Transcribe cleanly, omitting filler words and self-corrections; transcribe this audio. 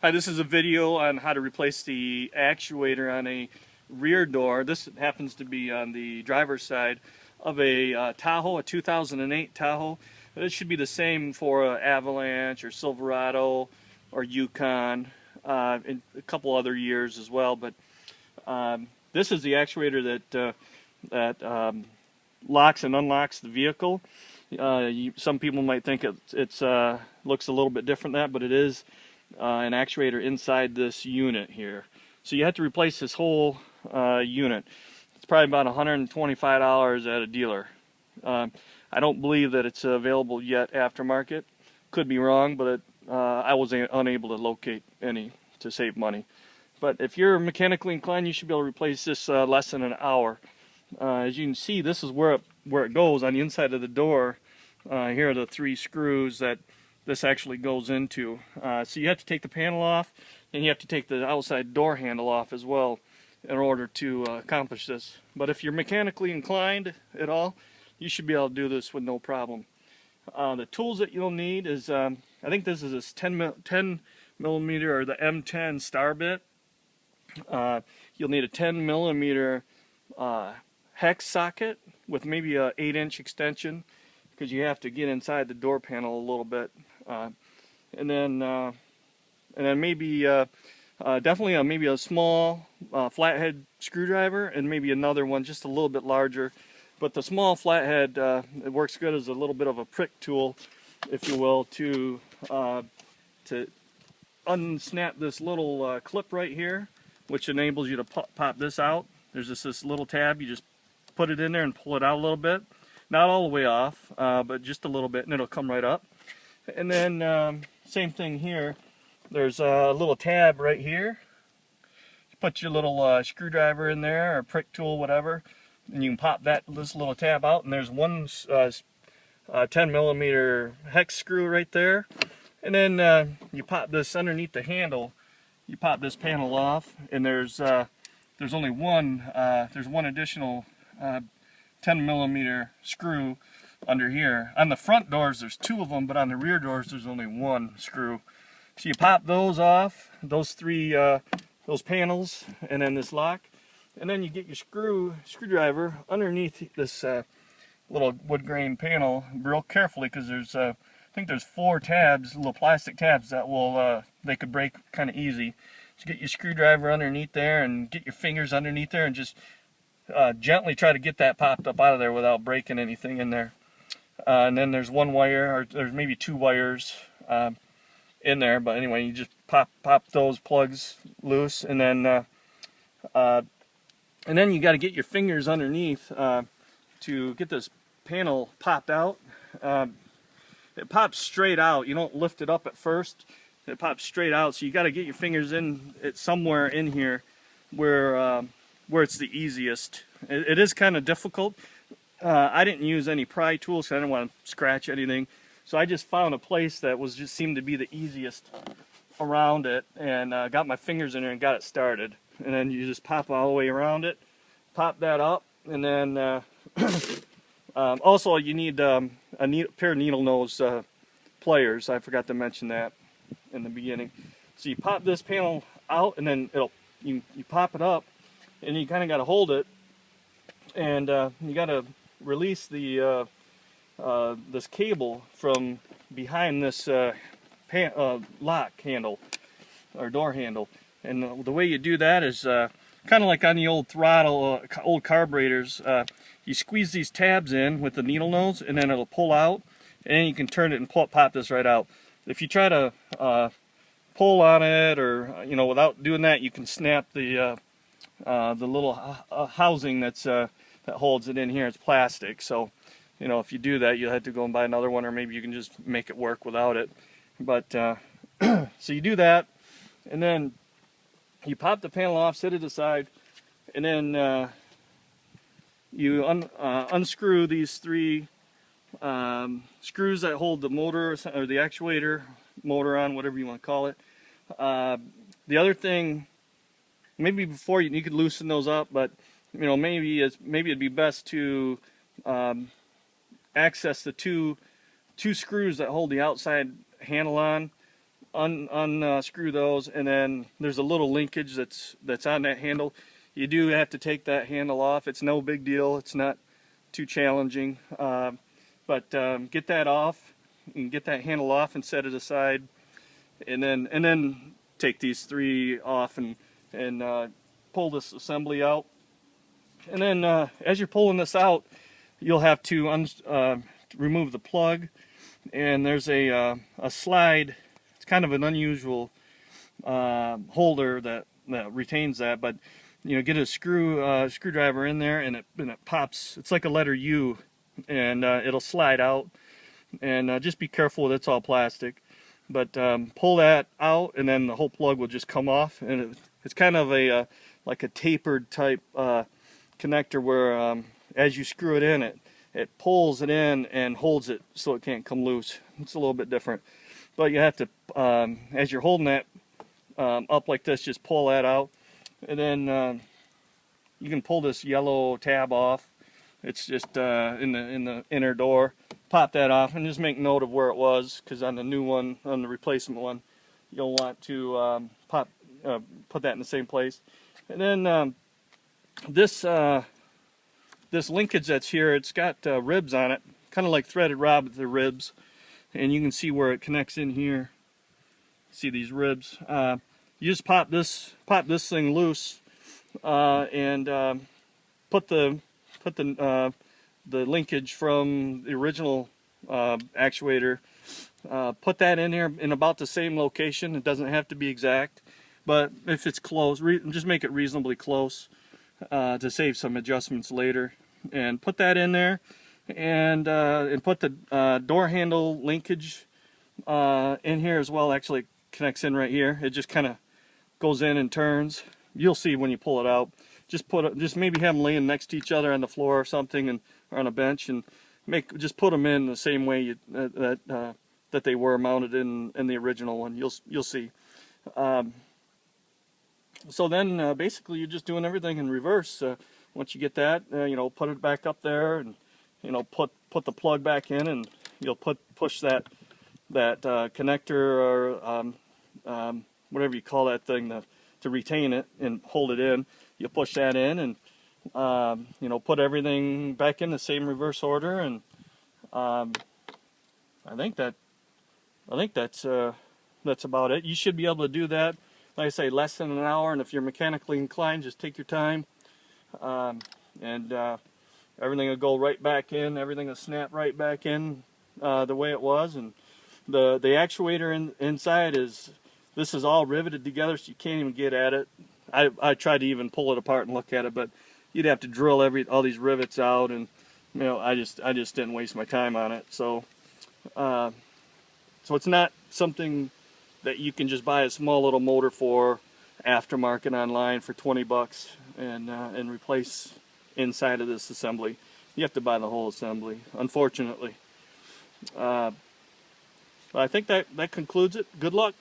Hi, this is a video on how to replace the actuator on a rear door. This happens to be on the driver's side of a Tahoe, a 2008 Tahoe. It should be the same for an Avalanche or Silverado or Yukon, and a couple other years as well. But this is the actuator that locks and unlocks the vehicle. Some people might think it's looks a little bit different than that, but it is an actuator inside this unit here. So you have to replace this whole unit. It's probably about $125 at a dealer. I don't believe that it's available yet aftermarket. Could be wrong, but I was unable to locate any to save money. But if you're mechanically inclined, you should be able to replace this less than an hour. As you can see, this is where it goes on the inside of the door. Here are the 3 screws that this actually goes into. So you have to take the panel off, and you have to take the outside door handle off as well in order to accomplish this. But if you're mechanically inclined at all, you should be able to do this with no problem. The tools that you'll need is, I think this is this 10 millimeter or the M10 Star Bit. You'll need a 10 millimeter hex socket with maybe a 8-inch extension, because you have to get inside the door panel a little bit, and then maybe definitely maybe a small flathead screwdriver, and maybe another one just a little bit larger. But the small flathead, it works good as a little bit of a prick tool, if you will, to unsnap this little clip right here, which enables you to pop this out. There's just this little tab. You just put it in there and pull it out a little bit. Not all the way off, but just a little bit, and it'll come right up. And then same thing here. There's a little tab right here. You put your little screwdriver in there, or prick tool, whatever, and you can pop this little tab out. And there's one 10 millimeter hex screw right there. And then you pop this underneath the handle. You pop this panel off, and there's only one. There's one additional 10 millimeter screw under here. On the front doors there's 2 of them, but on the rear doors there's only 1 screw. So you pop those off, those 3 those panels, and then this lock, and then you get your screwdriver underneath this little wood grain panel real carefully, because there's I think there's 4 tabs, little plastic tabs that will they could break kind of easy. So get your screwdriver underneath there and get your fingers underneath there and just gently try to get that popped up out of there without breaking anything in there. And then there's 1 wire, or there's maybe 2 wires in there. But anyway, you just pop those plugs loose, and then you got to get your fingers underneath to get this panel popped out. It pops straight out. You don't lift it up at first. It pops straight out. So you got to get your fingers in it somewhere in here where it's the easiest. It is kind of difficult. I didn't use any pry tools because I didn't want to scratch anything. So I just found a place that seemed to be the easiest around it, and got my fingers in there and got it started. And then you just pop all the way around it, pop that up, and then also you need a pair of needle nose pliers. I forgot to mention that in the beginning. So you pop this panel out, and then you pop it up, and you kind of got to hold it, and you got to release the this cable from behind this lock handle or door handle. And the way you do that is kind of like on the old throttle, old carburetors. You squeeze these tabs in with the needle nose, and then it'll pull out, and then you can turn it and pop this right out. If you try to pull on it, or without doing that, you can snap the little housing that holds it in here. It's plastic, so if you do that, you'll have to go and buy another one, or maybe you can just make it work without it. But so you do that, and then you pop the panel off, set it aside, and then you unscrew these 3 screws that hold the motor, or the actuator motor on, whatever you want to call it. The other thing, maybe before you could loosen those up, but maybe it'd be best to access the two screws that hold the outside handle on unscrew those, and then there's a little linkage that's on that handle. You do have to take that handle off. It's no big deal. It's not too challenging, but get that off and get that handle off and set it aside, and then take these 3 off and pull this assembly out. And then as you're pulling this out, you'll have to remove the plug, and there's a slide. It's kind of an unusual holder that retains that, but get a screwdriver in there, and it pops. It's like a letter U, and it'll slide out. And just be careful, it's all plastic. But pull that out, and then the whole plug will just come off, and it's kind of like a tapered type connector where as you screw it in, it pulls it in and holds it so it can't come loose. It's a little bit different, but you have to, as you're holding that up like this, just pull that out, and then you can pull this yellow tab off. It's just in the inner door. Pop that off and just make note of where it was, because on the new one, on the replacement one, you'll want to put that in the same place. And then this linkage that's here, it's got ribs on it, kind of like threaded rod with the ribs, and you can see where it connects in here. See these ribs? You just pop this thing loose and put the linkage from the original actuator. Put that in here in about the same location. It doesn't have to be exact, but if it's close, just make it reasonably close to save some adjustments later. And put that in there, and put the door handle linkage in here as well. Actually, it connects in right here. It just kind of goes in and turns. You'll see when you pull it out. Just maybe have them laying next to each other on the floor or something, or on a bench, and just put them in the same way that they were mounted in the original one. You'll see. So then basically you're just doing everything in reverse. Once you get that, put it back up there, and put the plug back in, and you'll push that connector or whatever you call that thing to retain it and hold it in. You push that in, and put everything back in the same reverse order, and I think that's about it. You should be able to do that, like I say, less than an hour. And if you're mechanically inclined, just take your time, and everything will go right back in. Everything will snap right back in the way it was. And the actuator inside this is all riveted together, so you can't even get at it. I tried to even pull it apart and look at it, but you'd have to drill all these rivets out, and I just didn't waste my time on it. So it's not something that you can just buy a small little motor for aftermarket online for 20 bucks and replace inside of this assembly. You have to buy the whole assembly, unfortunately. I think that concludes it. Good luck.